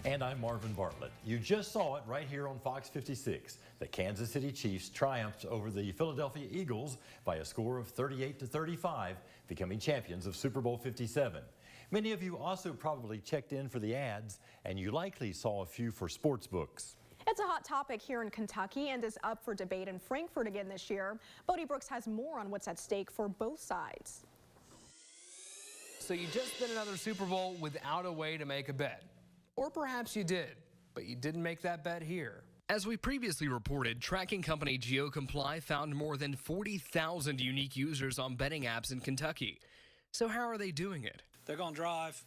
And I'm Marvin Bartlett. You just saw it right here on Fox 56. The Kansas City Chiefs triumphed over the Philadelphia Eagles by a score of 38-35, becoming champions of Super Bowl 57. Many of you also probably checked in for the ads, and you likely saw a few for sports books. It's a hot topic here in Kentucky and is up for debate in Frankfort again this year. Bode Brooks has more on what's at stake for both sides. So you just spent another Super Bowl without a way to make a bet. Or perhaps you did, but you didn't make that bet here. As we previously reported, tracking company GeoComply found more than 40,000 unique users on betting apps in Kentucky. So how are they doing it? They're going to drive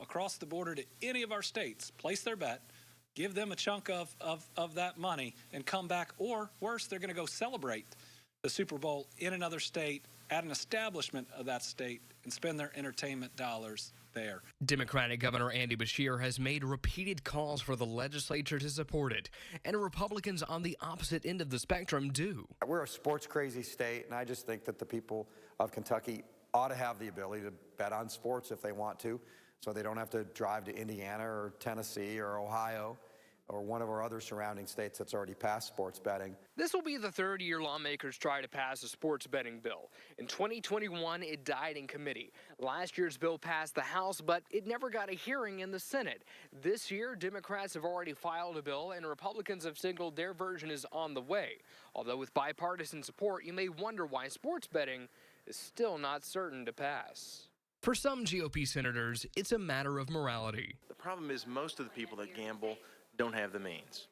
across the border to any of our states, place their bet, give them a chunk of that money, and come back. Or worse, they're going to go celebrate the Super Bowl in another state at an establishment of that state and spend their entertainment dollars there. Democratic Governor Andy Beshear has made repeated calls for the legislature to support it, and Republicans on the opposite end of the spectrum do. We're a sports-crazy state, and I just think that the people of Kentucky ought to have the ability to bet on sports if they want to, so they don't have to drive to Indiana or Tennessee or Ohio or one of our other surrounding states that's already passed sports betting. This will be the third year lawmakers try to pass a sports betting bill. In 2021, it died in committee. Last year's bill passed the House, but it never got a hearing in the Senate. This year, Democrats have already filed a bill, and Republicans have signaled their version is on the way. Although with bipartisan support, you may wonder why sports betting is still not certain to pass. For some GOP senators, it's a matter of morality. The problem is most of the people that gamble don't have the means.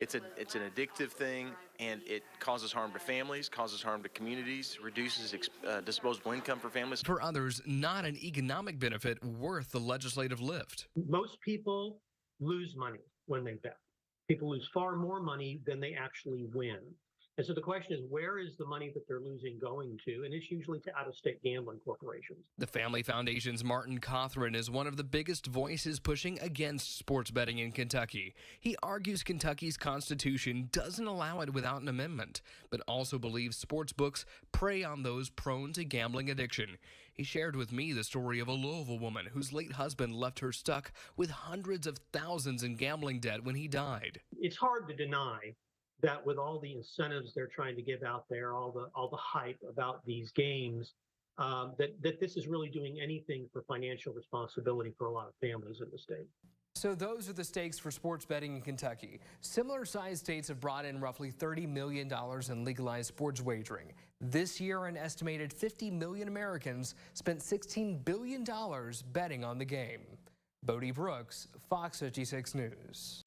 It's an addictive thing, and it causes harm to families, causes harm to communities, reduces disposable income for families. For others, not an economic benefit worth the legislative lift. Most people lose money when they bet. People lose far more money than they actually win. And so the question is, where is the money that they're losing going to? And it's usually to out-of-state gambling corporations. The Family Foundation's Martin Cothran is one of the biggest voices pushing against sports betting in Kentucky. He argues Kentucky's Constitution doesn't allow it without an amendment, but also believes sports books prey on those prone to gambling addiction. He shared with me the story of a Louisville woman whose late husband left her stuck with hundreds of thousands in gambling debt when he died. It's hard to deny that with all the incentives they're trying to give out there, all the hype about these games, that this is really doing anything for financial responsibility for a lot of families in the state. So those are the stakes for sports betting in Kentucky. Similar-sized states have brought in roughly $30 million in legalized sports wagering. This year, an estimated 50 million Americans spent $16 billion betting on the game. Bode Brooks, Fox 56 News.